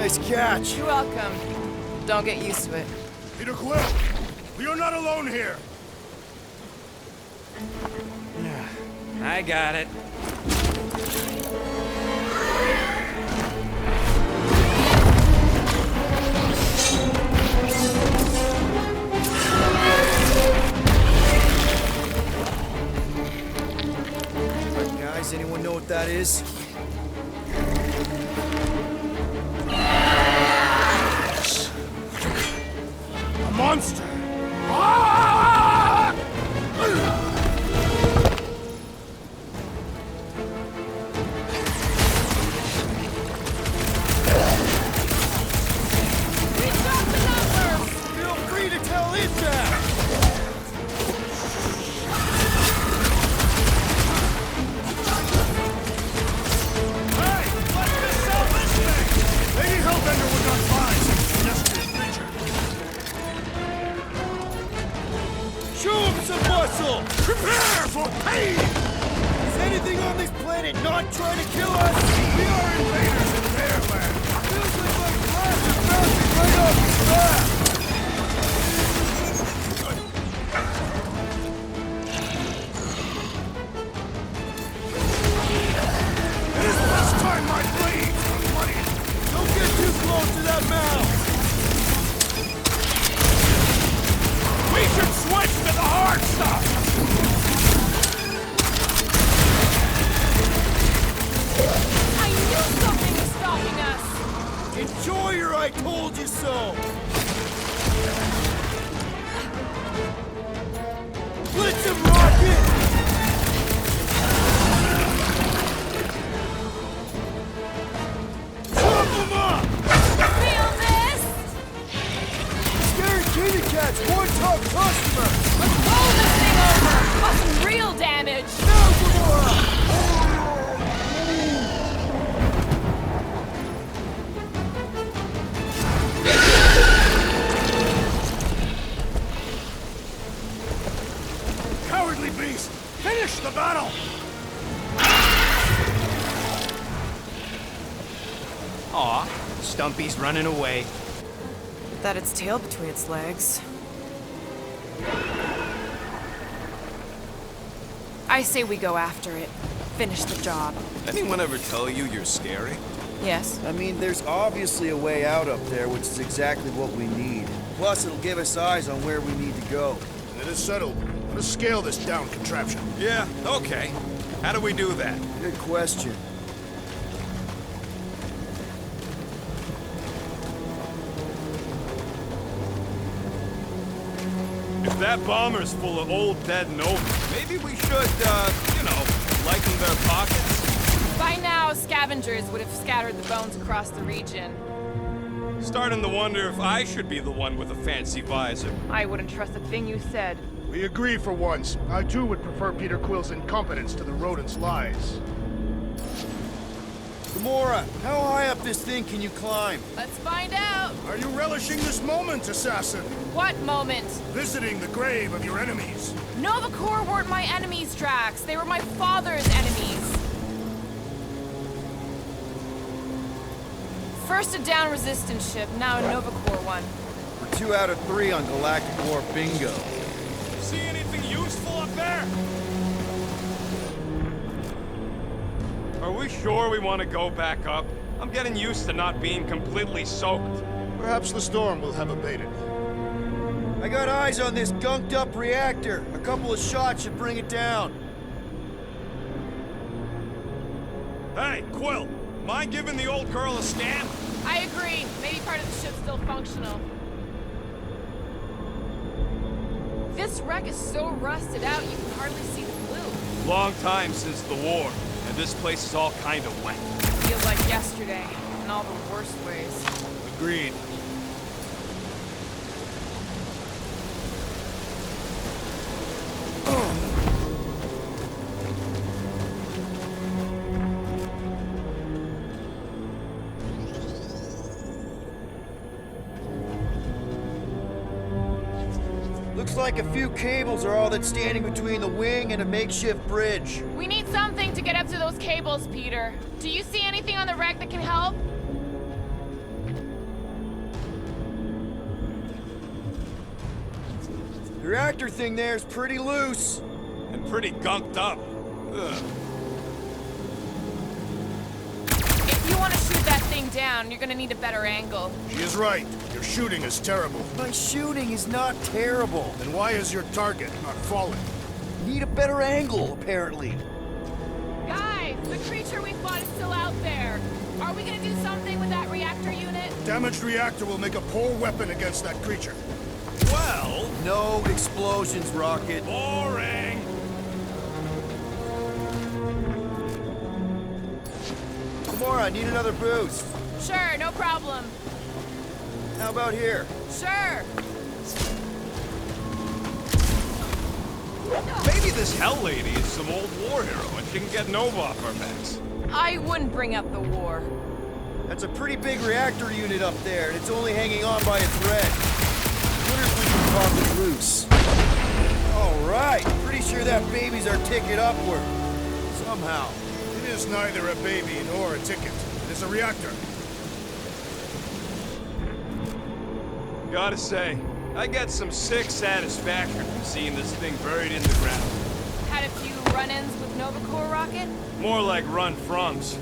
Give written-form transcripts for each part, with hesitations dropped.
Nice catch. You're welcome. Don't get used to it. Peter Quill, we are not alone here. I got it. Alright, guys, anyone know what that is? A monster. Ah! Feel free to tell it that! Hey, let's just sell this thing! Lady Hellbender would not buy such a pedestrian creature. Show him some muscle! Prepare for pain! Is anything on this planet not trying to kill us? We are invaders in their land. Feels like my class is bouncing right off his back! It is this time my blades are bloody. Don't get too close to that mouth! We should switch to the hard stuff! I knew something was stopping us! Enjoy your I told you so! Let's him rock it! Chop him up! Feel this? Scary kitty cat's one top customer! Let's roll this thing over! Cause some real damage! Now, Gamora! Cowardly beast! Finish the battle! Aw, Stumpy's running away. That its tail between its legs. I say we go after it. Finish the job. Anyone ever tell you you're scary? Yes. I mean, there's obviously a way out up there, which is exactly what we need. Plus, it'll give us eyes on where we need to go. It is settled. Let us scale this down contraption. Yeah, okay. How do we do that? Good question. If that bomber's full of old dead Nova, Maybe we should, lighten their pockets? By now, scavengers would have scattered the bones across the region. starting to wonder if I should be the one with a fancy visor. I wouldn't trust a thing you said. We agree for once. I too would prefer Peter Quill's incompetence to the rodent's lies. Gamora, how high up this thing can you climb? Let's find out! Are you relishing this moment, assassin? What moment? Visiting the grave of your enemies. Nova Corps weren't my enemies, Drax. They were my father's enemies. First a down resistance ship, now a Nova Corps one. We're 2 out of 3 on Galactic War bingo. See anything useful up there? Are we sure we want to go back up? I'm getting used to not being completely soaked. Perhaps the storm will have abated. I got eyes on this gunked up reactor. A couple of shots should bring it down. Hey, Quill, mind giving the old girl a scan? I agree. Maybe part of the ship's still functional. This wreck is so rusted out you can hardly see the blue. Long time since the war, and this place is all kind of wet. Feels like yesterday, in all the worst ways. Agreed. Looks like a few cables are all that's standing between the wing and a makeshift bridge. We need something to get up to those cables, Peter. Do you see anything on the wreck that can help? The reactor thing there's pretty loose. And pretty gunked up. Ugh. If you want to shoot that thing down, you're gonna need a better angle. She is right. Your shooting is terrible. My shooting is not terrible. Then why is your target not falling? Need a better angle, apparently. Guys, the creature we fought is still out there. Are we gonna do something with that reactor unit? Damaged reactor will make a poor weapon against that creature. Well, No explosions, Rocket. boring. Gamora, need another boost. Sure, no problem. How about here? Sure. Maybe this Hell Lady is some old war hero and she can get Nova off our backs. I wouldn't bring up the war. That's a pretty big reactor unit up there, and it's only hanging on by a thread. I wonder if we can pop it loose. All right, pretty sure that baby's our ticket upward. Somehow. It is neither a baby nor a ticket. It is a reactor. Gotta say, I get some sick satisfaction from seeing this thing buried in the ground. Had a few run-ins with Nova Corps rocket? More like run-froms.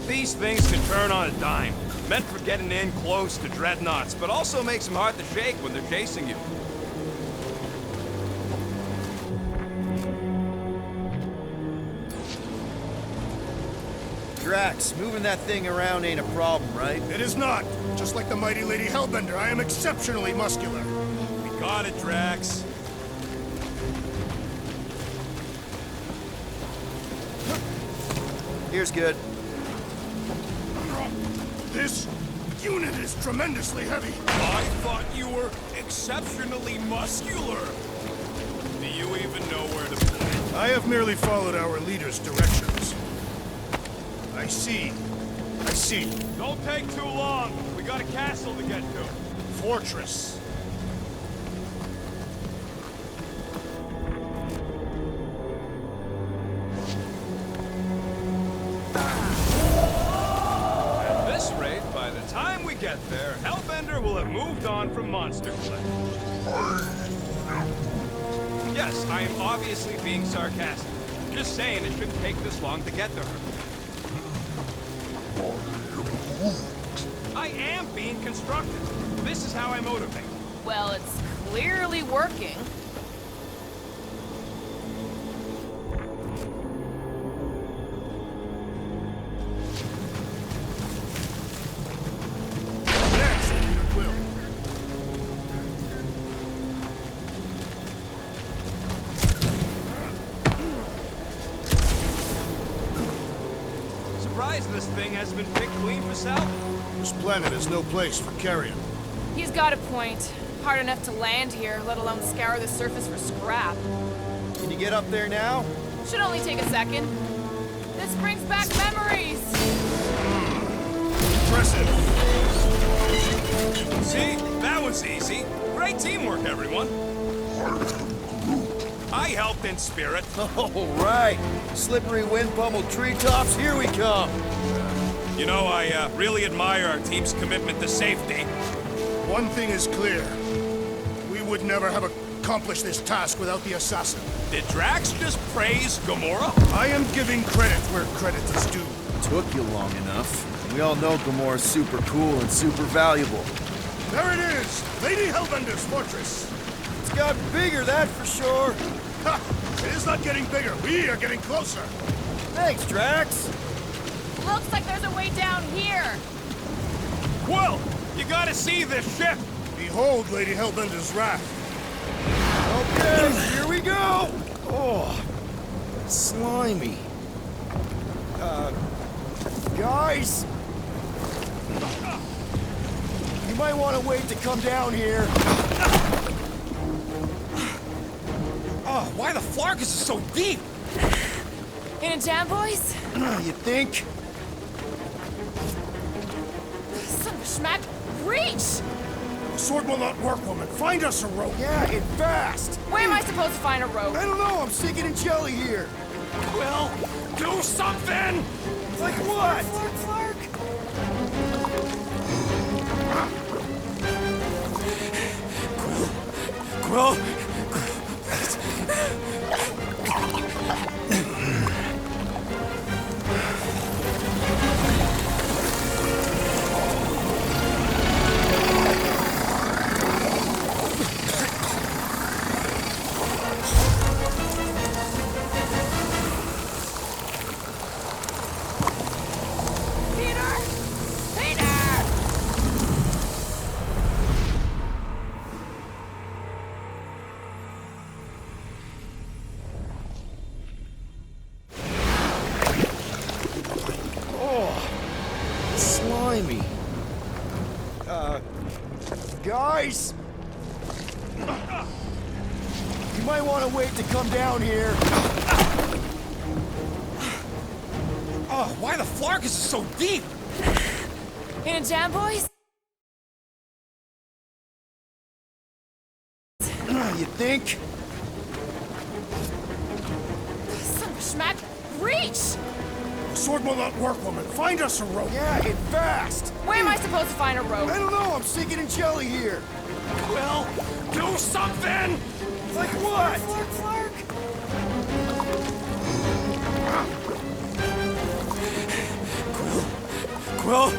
These things can turn on a dime. Meant for getting in close to dreadnoughts, but also makes them hard to shake when they're chasing you. Drax, moving that thing around ain't a problem, right? It is not. Just like the mighty Lady Hellbender, I am exceptionally muscular. We got it, Drax. Here's good. This unit is tremendously heavy. I thought you were exceptionally muscular. Do you even know where to point? I have merely followed our leader's directions. I see. I see. Don't take too long. We got a castle to get to. Fortress. At this rate, by the time we get there, Hellbender will have moved on from monster flesh. Yes, I am obviously being sarcastic. Just saying it shouldn't take this long to get to her. I am being constructive. This is how I motivate. Well, it's clearly working. Next, goodwill. Surprised this thing hasn't been picked clean for salvage. This planet is no place for carrion. He's got a point. Hard enough to land here, let alone scour the surface for scrap. Can you get up there now? Should only take a second. This brings back memories! Impressive. See? That was easy. Great teamwork, everyone. I helped in spirit. All right. Slippery wind-pummeled treetops, here we come. You know, I really admire our team's commitment to safety. One thing is clear. We would never have accomplished this task without the assassin. Did Drax just praise Gamora? I am giving credit where credit is due. Took you long enough. We all know Gamora's super cool and super valuable. There it is! Lady Hellbender's fortress! It's got bigger, that for sure. Ha! It is not getting bigger. We are getting closer. Thanks, Drax. Looks like there's a way down here! Quill, you gotta see this ship. Behold Lady Hellbender's wrath. Okay, here we go. Oh, slimy. Guys? You might want to wait to come down here. Oh, why the Flarkus is so deep? In a jam, boys? You think? Son of a schmack! Reach! The sword will not work, woman. Find us a rope. Yeah, and fast. Where am I supposed to find a rope? I don't know, I'm sinking in jelly here. Quill, do something! Like what? Flark, Flark! Quill, behind me. Guys? You might want to wait to come down here. Oh, why the Flarkus is so deep? In a jam, boys? You think? Son of a schmack. Reach! Sword will not work, woman. Find us a rope. Yeah, get fast! Where am I supposed to find a rope? I don't know, I'm sinking in jelly here. Well, do something! Like what? Flark. Quill,